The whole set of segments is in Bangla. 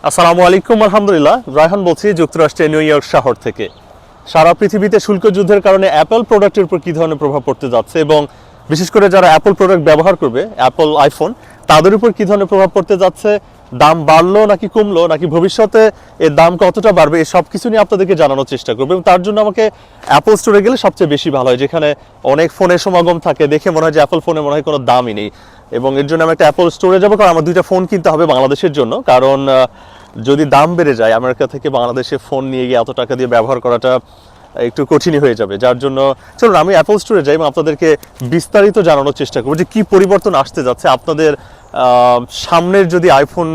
আসসালামু আলাইকুম, আলহামদুলিল্লাহ। রায়হান বলছি যুক্তরাষ্ট্রের নিউ ইয়র্ক শহর থেকে। সারা পৃথিবীতে শুল্ক যুদ্ধের কারণে অ্যাপল প্রোডাক্টের উপর কী ধরনের প্রভাব পড়তে যাচ্ছে এবং বিশেষ করে যারা অ্যাপল প্রোডাক্ট ব্যবহার করবে, অ্যাপল আইফোন, তাদের উপর কী ধরনের প্রভাব পড়তে যাচ্ছে, দাম বাড়লো নাকি কমলো, নাকি ভবিষ্যতে এর দাম কতটা বাড়বে, এই সব কিছু নিয়ে আপনাদেরকে জানানোর চেষ্টা করবো। এবং তার জন্য আমাকে অ্যাপল স্টোরে গেলে সবচেয়ে বেশি ভালো হয়, যেখানে অনেক ফোনের সমাগম থাকে। দেখে মনে হয় যে অ্যাপল ফোনে মনে হয় কোনো দামই নেই। এবং এর জন্য আমি একটা অ্যাপল স্টোরে যাবো, কারণ আমার দুইটা ফোন কিনতে হবে বাংলাদেশের জন্য। কারণ যদি দাম বেড়ে যায়, আমেরিকা থেকে বাংলাদেশে ফোন নিয়ে গিয়ে এত টাকা দিয়ে ব্যবহার করাটা একটু কঠিনই হয়ে যাবে। যার জন্য চলুন আমি অ্যাপল স্টোরে যাই এবং আপনাদেরকে বিস্তারিত জানানোর চেষ্টা করবো যে কী পরিবর্তন আসতে যাচ্ছে আপনাদের সামনের যদি আইফোন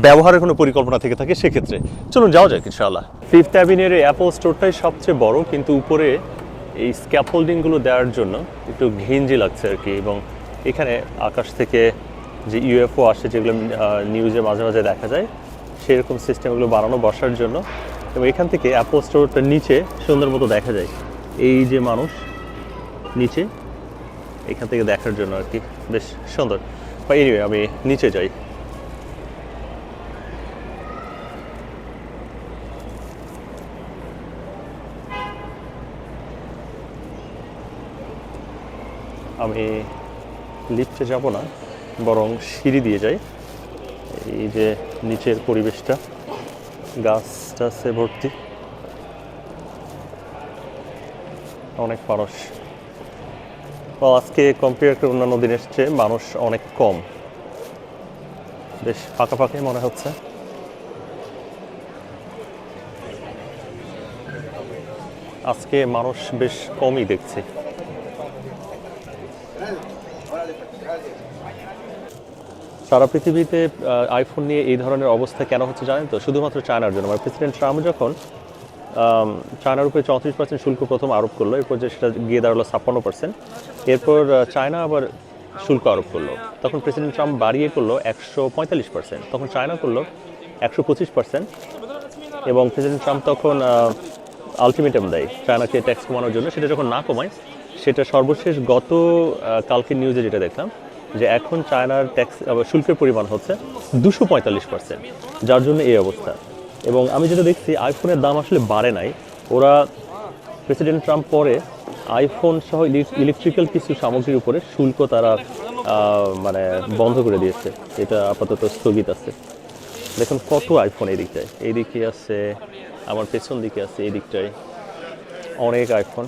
ব্যবহারের কোনো পরিকল্পনা থেকে থাকে সেক্ষেত্রে। চলুন যাওয়া যাক ইনশাআল্লাহ। ফিফথ অ্যাভিনিউর অ্যাপল স্টোরটাই সবচেয়ে বড়, কিন্তু উপরে এই স্ক্যাফোল্ডিংগুলো দেওয়ার জন্য একটু ঘিঞ্জি লাগছে আর কি। এবং এখানে আকাশ থেকে যে ইউএফও আসে, যেগুলো নিউজে মাঝে মাঝে দেখা যায়, সেরকম সিস্টেমগুলো বানানো বসার জন্য। এবং এখান থেকে অ্যাপল স্টোরটার নিচে সুন্দর মতো দেখা যায় এই যে মানুষ নিচে, এখান থেকে দেখার জন্য আর কি বেশ সুন্দর। বা এনিওয়ে আমি নিচে যাই। আমি লিফটে যাব না, বরং সিঁড়ি দিয়ে যাই। এই যে নিচের পরিবেশটা, গাছ টাছে ভর্তি, অনেক মানুষ। আজকে কম্পেয়ার করে অন্যান্য দিনের চেয়ে মানুষ অনেক কম, বেশ ফাঁকা ফাঁকাই মনে হচ্ছে। আজকে মানুষ বেশ কমই দেখছি। সারা পৃথিবীতে আইফোন নিয়ে এই ধরনের অবস্থা কেন হচ্ছে জানেন তো? শুধুমাত্র চায়নার জন্য। মানে প্রেসিডেন্ট ট্রাম্প যখন চায়নার উপরে 34% শুল্ক প্রথম আরোপ করলো, এরপর যে সেটা গিয়ে দাঁড়ালো 56%, এরপর চায়না আবার শুল্ক আরোপ করলো। তখন প্রেসিডেন্ট ট্রাম্প বাড়িয়ে করলো 145%, তখন চায়না করলো 125%। এবং প্রেসিডেন্ট ট্রাম্প তখন আলটিমেটাম দেয় চায়নাকে ট্যাক্স কমানোর জন্য। সেটা যখন না কমায়, সেটা সর্বশেষ গত কালকের নিউজে যেটা দেখলাম, যে এখন চায়নার ট্যাক্স শুল্কের পরিমাণ হচ্ছে 245%, যার জন্য এই অবস্থা। এবং আমি যেটা দেখছি, আইফোনের দাম আসলে বাড়ে নাই। ওরা প্রেসিডেন্ট ট্রাম্প পরে আইফোন সহ ইলেকট্রিক্যাল কিছু সামগ্রীর উপরে শুল্ক তারা মানে বন্ধ করে দিয়েছে। এটা আপাতত স্থগিত আছে। দেখুন কত আইফোন এই দিকটায়, এই দিকে আছে, আমার পেছন দিকে আছে, এই দিকটায় অনেক আইফোন।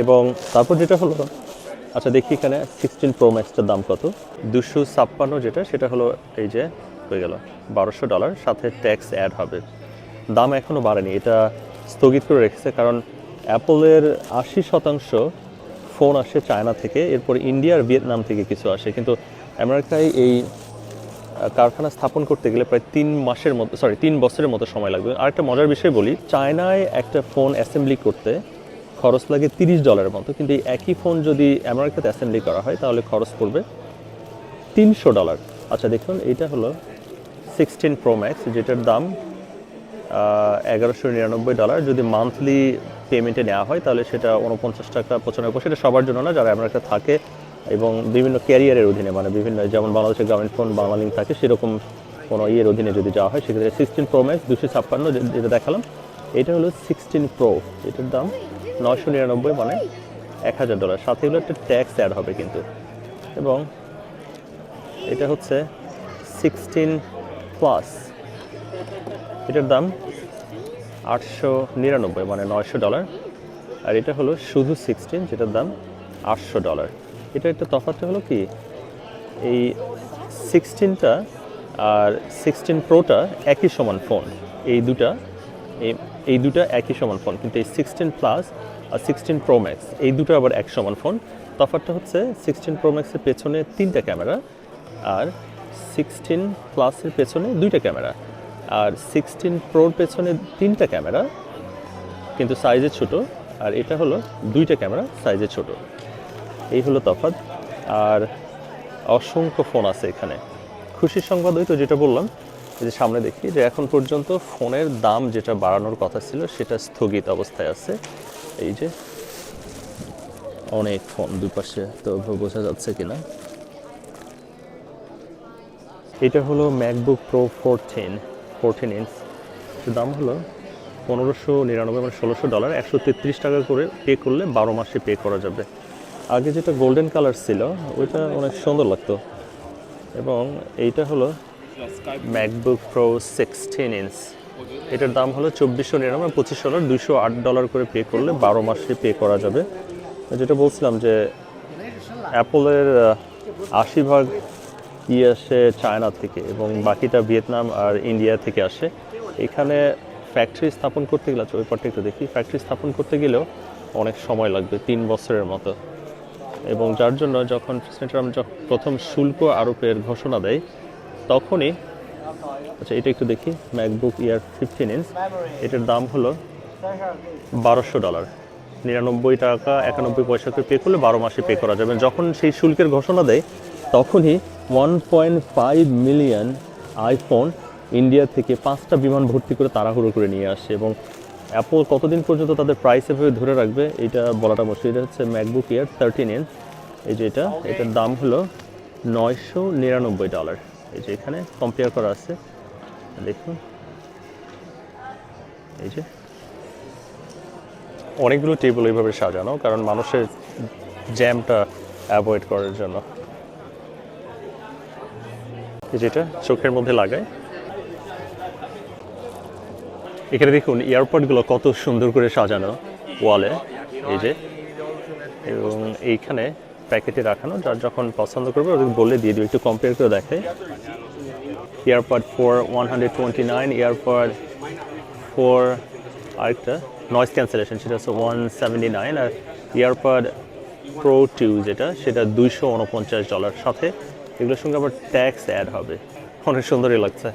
এবং তারপর যেটা হলো, আচ্ছা দেখি এখানে 16 প্রো ম্যাক্সটার দাম কত। 256 যেটা, সেটা হলো এই যে হয়ে গেল $1200, সাথে ট্যাক্স অ্যাড হবে। দাম এখনও বাড়েনি, এটা স্থগিত করে রেখেছে। কারণ অ্যাপলের 80% ফোন আসে চায়না থেকে, এরপর ইন্ডিয়া আর ভিয়েতনাম থেকে কিছু আসে। কিন্তু আমেরিকায় এই কারখানা স্থাপন করতে গেলে প্রায় 3 বছরের মতো সময় লাগবে। আর একটা মজার বিষয় বলি, চায়নায় একটা ফোন অ্যাসেম্বলি করতে খরচ লাগে $30 মতো, কিন্তু এই একই ফোন যদি আমেরিকাতে অ্যাসেম্বলি করা হয় তাহলে খরচ পড়বে $300। আচ্ছা দেখুন, এইটা হলো 16 প্রো ম্যাক্স, যেটার দাম $1199। যদি মান্থলি পেমেন্টে নেওয়া হয় তাহলে সেটা $49.95। সেটা সবার জন্য না, যারা আমেরিকা থাকে এবং বিভিন্ন ক্যারিয়ারের অধীনে, মানে বিভিন্ন, যেমন বাংলাদেশের গ্রামীণ ফোন, বাংলালিংক থাকে, সেরকম কোনো ইয়ের অধীনে যদি যাওয়া হয় সেক্ষেত্রে 16 প্রো ম্যাক্স 256 যেটা দেখালাম, এটা হলো 16 প্রো। এটার দাম $999, মানে $1000। সাথে এগুলো একটা ট্যাক্স অ্যাড হবে কিন্তু। এবং এটা হচ্ছে 16 প্লাস, এটার দাম $899, মানে $900। আর এটা হলো শুধু 16, যেটার দাম $800। এটা একটা তফাৎটা হলো কি, এই 16টা আর 16 প্রোটা একই সমান ফোন। এই দুটা একই সমান ফোন, কিন্তু এই 16 প্লাস আর 16 প্রো ম্যাক্স এই দুটো আবার এক সমান ফোন। তফাৎটা হচ্ছে 16 প্রো ম্যাক্সের পেছনে 3টা ক্যামেরা, আর 16 প্লাসের পেছনে 2টা ক্যামেরা। আর 16 প্রোর পেছনে 3টা ক্যামেরা কিন্তু সাইজে ছোট, আর এটা হলো 2টা ক্যামেরা সাইজে ছোট। এই হলো তফাৎ। আর অসংখ্য ফোন আছে এখানে। খুশির সংবাদ ওই তো যেটা বললাম, যে সামনে দেখি যে এখন পর্যন্ত ফোনের দাম যেটা বাড়ানোর কথা ছিল সেটা স্থগিত অবস্থায় আছে। এই যে অনেক ফোন দুপাশে, তো বোঝা যাচ্ছে কিনা। এটা হলো ম্যাকবুক প্রো 14 ইঞ্চ, দাম হলো $1599 মানে $1600, $133 করে পে করলে 12 মাসে পে করা যাবে। আগে যেটা গোল্ডেন কালার ছিল ওইটা অনেক সুন্দর লাগতো। এবং এইটা হলো ম্যাকবুক প্রো 16 ইঞ্চ, এটার দাম হলো $2499 $25, $208 করে পে করলে 12 মাসে পে করা যাবে। যেটা বলছিলাম যে অ্যাপলের 80% আসে চায়না থেকে এবং বাকিটা ভিয়েতনাম আর ইন্ডিয়া থেকে আসে। এখানে ফ্যাক্টরি স্থাপন করতে গেলে, ওই পার্টটা একটু দেখি, ফ্যাক্টরি স্থাপন করতে গেলেও অনেক সময় লাগবে, 3 বছরের মতো। এবং যার জন্য যখন প্রেসিডেন্ট ট্রাম্প প্রথম শুল্ক আরোপের ঘোষণা দেয় তখনই, আচ্ছা এটা একটু দেখি, ম্যাকবুক এয়ার 15 ইঞ্চ, এটার দাম হলো $1200, $99.91 করে পে করলে 12 মাসে পে করা যাবে। যখন সেই শুল্কের ঘোষণা দেয় তখনই 1.5 মিলিয়ন আইফোন ইন্ডিয়া থেকে 5টা বিমান ভর্তি করে তাড়াহুড়ো করে নিয়ে আসে। এবং অ্যাপল কতদিন পর্যন্ত তাদের প্রাইস এভাবে ধরে রাখবে এটা বলাটা মুশকিল। এটা হচ্ছে ম্যাকবুক এয়ার 13 ইঞ্চ, এই যে এটার দাম হলো $999। এই যে এখানে কম্পেয়ার করা আছে, দেখুন এই যে অনেকগুলো টেবিল এইভাবে সাজানো, কারণ মানুষের জ্যামটা অ্যাভয়েড করার জন্য। যেটা চোখের মধ্যে লাগায়, এখানে দেখুন এয়ারপডগুলো কত সুন্দর করে সাজানো ওয়ালে, এই যে, এবং এইখানে প্যাকেটে রাখানো, যার যখন পছন্দ করবে ওদের বলে দিয়ে দিবে। একটু কম্পেয়ার করে দেখে, এয়ারপড 4 129, এয়ারপড 4 আরেকটা নয়েজ ক্যান্সেলেশন সেটা হচ্ছে 179, আর এয়ারপড প্রো 2 যেটা সেটা $249 সাথে। এগুলোর সঙ্গে আবার ট্যাক্স অ্যাড হবে। অনেক সুন্দরই লাগছে।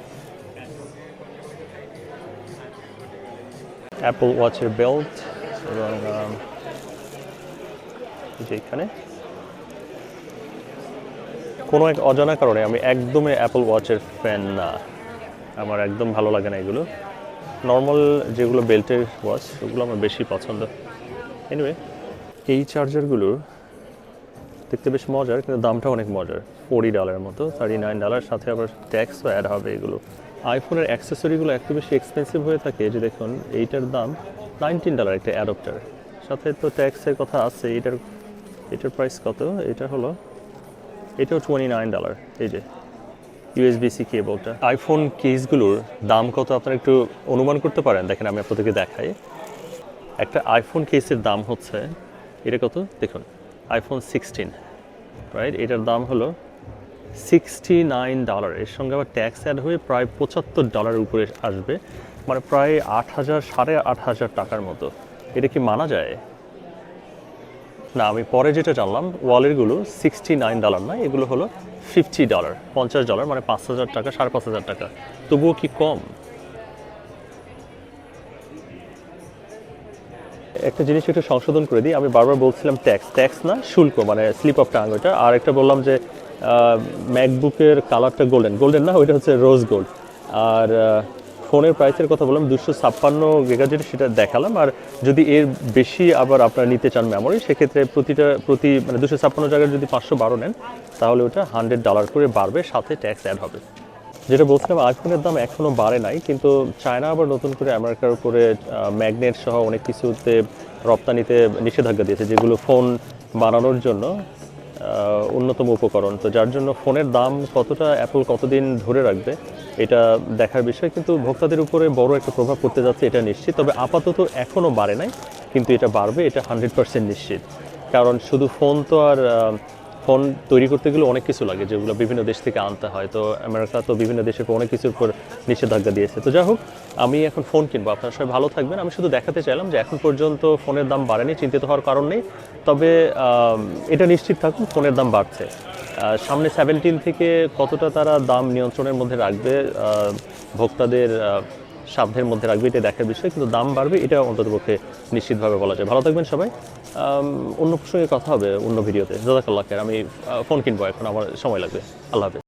অ্যাপল ওয়াচের বেল্ট, এবং যেখানে কোনো এক অজানা কারণে আমি একদমই অ্যাপল ওয়াচের ফ্যান না, আমার একদম ভালো লাগে না এগুলো। নর্মাল যেগুলো বেল্টের ওয়াচ ওগুলো আমার বেশি পছন্দ। এনিওয়ে, এই চার্জারগুলো দেখতে বেশ মজার, কিন্তু দামটা অনেক মজার, $40 মতো, $39, সাথে আবার ট্যাক্সও অ্যাড হবে। এগুলো আইফোনের অ্যাক্সেসরিগুলো একটু বেশি এক্সপেন্সিভ হয়ে থাকে। যে দেখুন এইটার দাম $19 একটা অ্যাডাপ্টার, সাথে তো ট্যাক্সের কথা আছে। এটার প্রাইস কত? এটাও $29। এই যে USB-C কেবলটা। আইফোন কেসগুলোর দাম কত আপনারা একটু অনুমান করতে পারেন? দেখেন আমি আপনাদেরকে দেখাই। একটা আইফোন কেসের দাম হচ্ছে, এটা কত দেখুন, আইফোন 16, রাইট, এটার দাম হলো $69। এর সঙ্গে আবার ট্যাক্স অ্যাড হয়ে প্রায় $75 উপরে আসবে, মানে প্রায় 8,000 8,500 টাকার মতো। এটা কি মানা যায়? না, আমি পরে যেটা জানলাম ওয়ালেটগুলো $69 না, এগুলো হলো $50, $50, মানে 5,000 টাকা, 5,500 টাকা। তবুও কি কম? একটা জিনিস একটু সংশোধন করে দিই, আমি বারবার বলছিলাম ট্যাক্স না, শুল্ক, মানে স্লিপ অফ টাং ওইটা। আর একটা বললাম যে ম্যাকবুকের কালারটা গোল্ডেন না, ওইটা হচ্ছে রোজ গোল্ড। আর ফোনের প্রাইসের কথা বললাম 256 গিগা, যেটা সেটা দেখালাম। আর যদি এর বেশি আবার আপনারা নিতে চান মেমোরি, সেক্ষেত্রে প্রতি মানে 256 জায়গায় যদি 512 নেন তাহলে ওটা $100 করে বাড়বে, সাথে ট্যাক্স অ্যাড হবে। যেটা বলছিলাম, আইফোনের দাম এখনও বাড়ে নাই, কিন্তু চায়না আবার নতুন করে আমেরিকার উপরে ম্যাগনেট সহ অনেক কিছুতে রপ্তানিতে নিষেধাজ্ঞা দিয়েছে, যেগুলো ফোন বানানোর জন্য অন্যতম উপকরণ। তো যার জন্য ফোনের দাম কতটা অ্যাপল কতদিন ধরে রাখবে এটা দেখার বিষয়, কিন্তু ভোক্তাদের উপরে বড় একটা প্রভাব পড়তে যাচ্ছে এটা নিশ্চিত। তবে আপাতত এখনও বাড়ে নাই, কিন্তু এটা বাড়বে, এটা 100% নিশ্চিত। কারণ শুধু ফোন তো আর ফোন তৈরি করতে গেলে অনেক কিছু লাগে, যেগুলো বিভিন্ন দেশ থেকে আনতে হয়। তো আমেরিকা তো বিভিন্ন দেশের অনেক কিছুর উপর নিষেধাজ্ঞা দিয়েছে। তো যাই হোক, আমি এখন ফোন কিনবো, আপনারা সবাই ভালো থাকবেন। আমি শুধু দেখাতে চাইলাম যে এখন পর্যন্ত ফোনের দাম বাড়েনি, চিন্তিত হওয়ার কারণ নেই। তবে এটা নিশ্চিত থাকুন, ফোনের দাম বাড়ছে। সামনে 17 থেকে কতটা তারা দাম নিয়ন্ত্রণের মধ্যে রাখবে, ভোক্তাদের সাধ্যের মধ্যে রাখবে, এটা দেখার বিষয়। কিন্তু দাম বাড়বে এটা অন্ততপক্ষে নিশ্চিতভাবে বলা যায়। ভালো থাকবেন সবাই, অন্য প্রসঙ্গে কথা হবে অন্য ভিডিওতে। জাযাকাল্লাহ খাইর। আমি ফোন কিনবো এখন, আমার সময় লাগবে। আল্লাহ হাফেজ।